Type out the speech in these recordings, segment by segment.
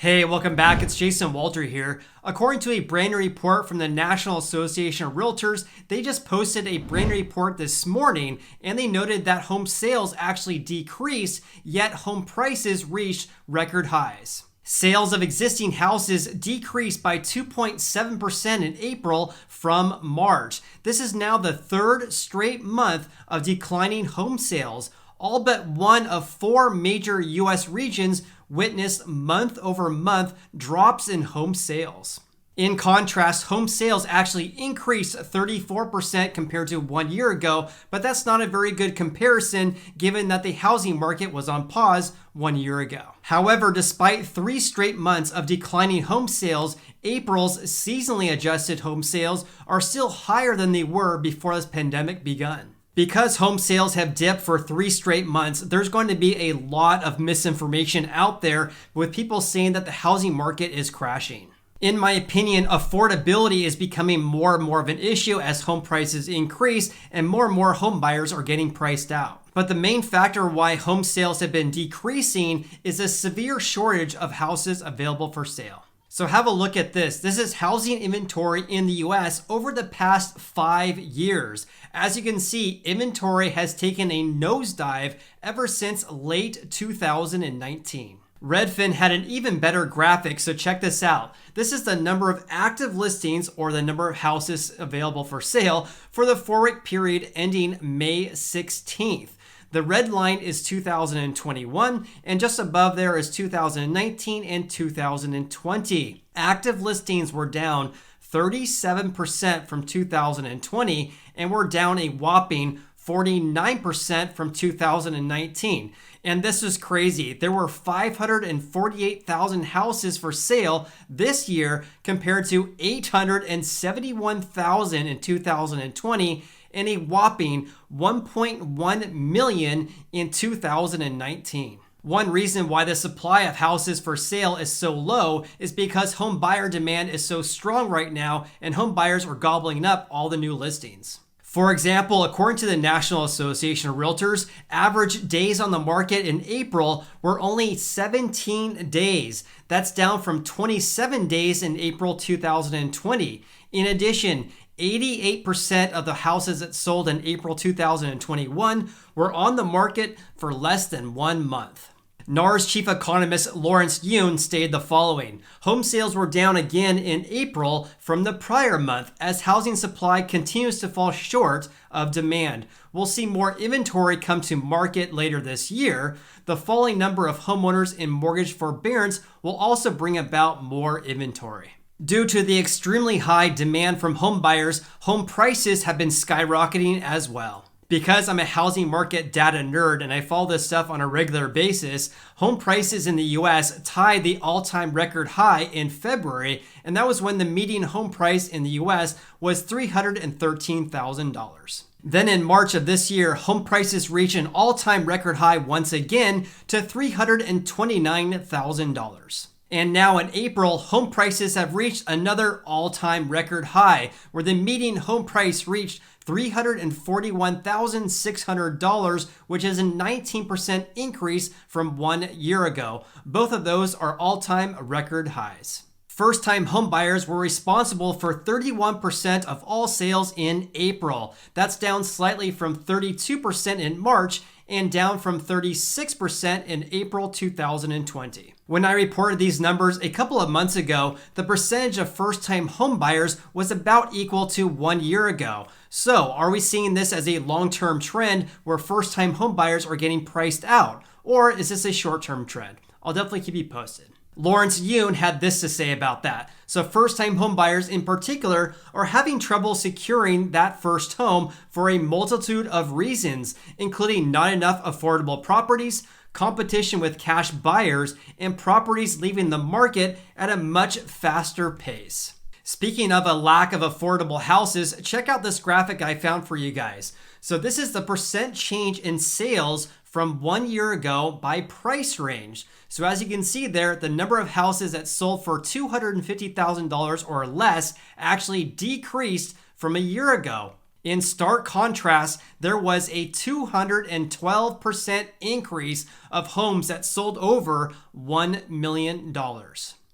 Hey, welcome back. It's Jason Walter here. According to a brand new report from the National Association of Realtors, they just posted a brand new report this morning, and they noted that home sales actually decreased, yet home prices reached record highs. Sales of existing houses decreased by 2.7% in April from March. This is now the third straight month of declining home sales. All but one of four major U.S. regions witnessed month-over-month drops in home sales. In contrast, home sales actually increased 34% compared to 1 year ago, but that's not a very good comparison given that the housing market was on pause 1 year ago. However, despite 3 straight months of declining home sales, April's seasonally adjusted home sales are still higher than they were before this pandemic begun. Because home sales have dipped for 3 straight months, there's going to be a lot of misinformation out there with people saying that the housing market is crashing. In my opinion, affordability is becoming more and more of an issue as home prices increase and more home buyers are getting priced out. But the main factor why home sales have been decreasing is a severe shortage of houses available for sale. So have a look at this. This is housing inventory in the US over the past 5 years. As you can see, inventory has taken a nosedive ever since late 2019. Redfin had an even better graphic, so check this out. This is the number of active listings or the number of houses available for sale for the 4-week period ending May 16th. The red line is 2021, and just above there is 2019 and 2020. Active listings were down 37% from 2020, and were down a whopping 49% from 2019. And this is crazy. There were 548,000 houses for sale this year compared to 871,000 in 2020 and a whopping 1.1 million in 2019. One reason why the supply of houses for sale is so low is because home buyer demand is so strong right now and home buyers are gobbling up all the new listings. For example, according to the National Association of Realtors, average days on the market in April were only 17 days. That's down from 27 days in April 2020. In addition, 88% of the houses that sold in April 2021 were on the market for less than 1 month. NAR's chief economist Lawrence Yun stated the following: home sales were down again in April from the prior month as housing supply continues to fall short of demand. We'll see more inventory come to market later this year. The falling number of homeowners in mortgage forbearance will also bring about more inventory. Due to the extremely high demand from home buyers, home prices have been skyrocketing as well. Because I'm a housing market data nerd and I follow this stuff on a regular basis, home prices in the US tied the all-time record high in February, and that was when the median home price in the US was $313,000. Then in March of this year, home prices reached an all-time record high once again to $329,000. And now in April, home prices have reached another all-time record high, where the median home price reached $341,600, which is a 19% increase from 1 year ago. Both of those are all-time record highs. First-time home buyers were responsible for 31% of all sales in April. That's down slightly from 32% in March and down from 36% in April 2020. When I reported these numbers a couple of months ago, the percentage of first-time home buyers was about equal to 1 year ago. So, are we seeing this as a long-term trend where first-time home buyers are getting priced out? Or is this a short-term trend? I'll definitely keep you posted. Lawrence Yun had this to say about that. So first-time home buyers in particular are having trouble securing that first home for a multitude of reasons, including not enough affordable properties, competition with cash buyers, and properties leaving the market at a much faster pace. Speaking of a lack of affordable houses, check out this graphic I found for you guys. So this is the percent change in sales from 1 year ago by price range. So as you can see there, the number of houses that sold for $250,000 or less actually decreased from a year ago. In stark contrast, there was a 212% increase of homes that sold over $1 million.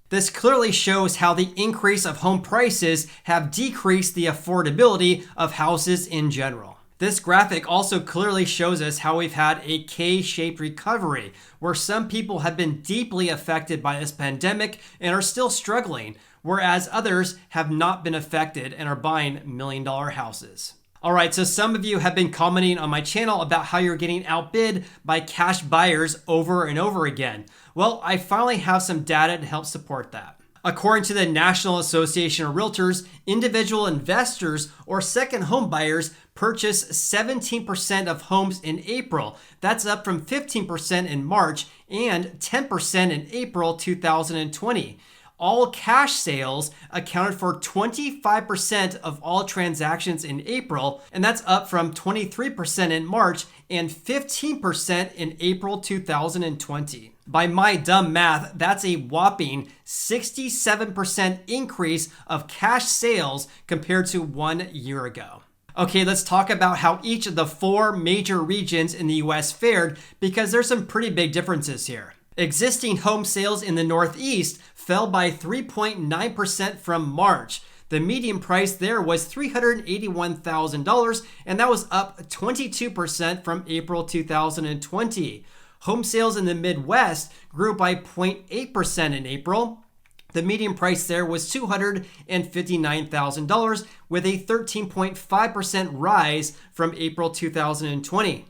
This clearly shows how the increase of home prices have decreased the affordability of houses in general. This graphic also clearly shows us how we've had a K-shaped recovery, where some people have been deeply affected by this pandemic and are still struggling, whereas others have not been affected and are buying million-dollar houses. All right, so some of you have been commenting on my channel about how you're getting outbid by cash buyers over and over again. Well, I finally have some data to help support that. According to the National Association of Realtors, individual investors or second home buyers purchased 17% of homes in April. That's up from 15% in March and 10% in April 2020. All cash sales accounted for 25% of all transactions in April, and that's up from 23% in March and 15% in April 2020. By my dumb math, that's a whopping 67% increase of cash sales compared to 1 year ago. Okay, let's talk about how each of the 4 major regions in the US fared, because there's some pretty big differences here. Existing home sales in the Northeast fell by 3.9% from March. The median price there was $381,000, and that was up 22% from April 2020. Home sales in the Midwest grew by 0.8% in April. The median price there was $259,000, with a 13.5% rise from April 2020.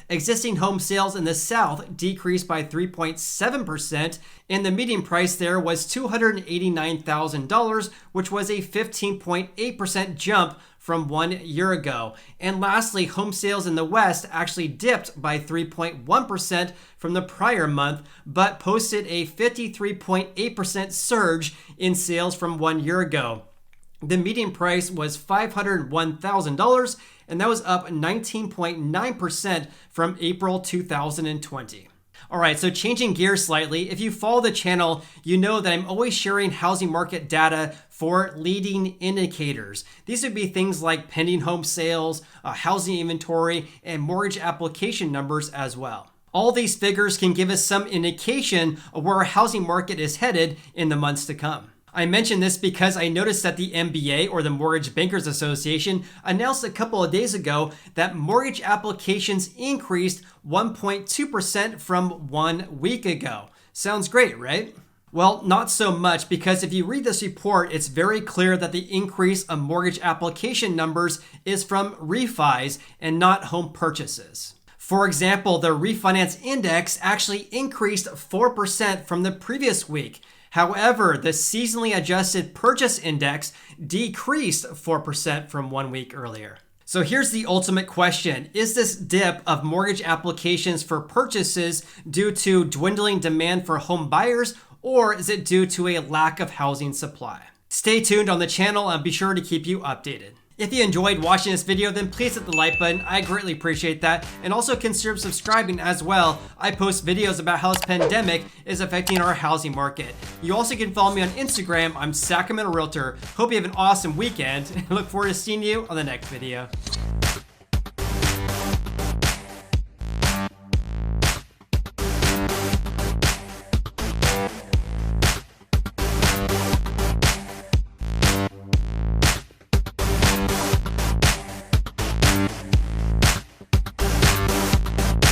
Existing home sales in the South decreased by 3.7%, and the median price there was $289,000, which was a 15.8% jump from 1 year ago. And lastly, home sales in the West actually dipped by 3.1% from the prior month, but posted a 53.8% surge in sales from 1 year ago. The median price was $501,000, and that was up 19.9% from April 2020. All right, so changing gears slightly, if you follow the channel, you know that I'm always sharing housing market data for leading indicators. These would be things like pending home sales, housing inventory, and mortgage application numbers as well. All these figures can give us some indication of where our housing market is headed in the months to come. I mention this because I noticed that the MBA, or the Mortgage Bankers Association, announced a couple of days ago that mortgage applications increased 1.2% from 1 week ago. Sounds great, right? Well, not so much, because if you read this report, it's very clear that the increase of mortgage application numbers is from refis and not home purchases. For example, the refinance index actually increased 4% from the previous week. However, the seasonally adjusted purchase index decreased 4% from 1 week earlier. So here's the ultimate question. Is this dip of mortgage applications for purchases due to dwindling demand for home buyers, or is it due to a lack of housing supply? Stay tuned on the channel and be sure to keep you updated. If you enjoyed watching this video, then please hit the like button. I greatly appreciate that. And also consider subscribing as well. I post videos about how this pandemic is affecting our housing market. You also can follow me on Instagram. I'm Sacramento Realtor. Hope you have an awesome weekend and look forward to seeing you on the next video.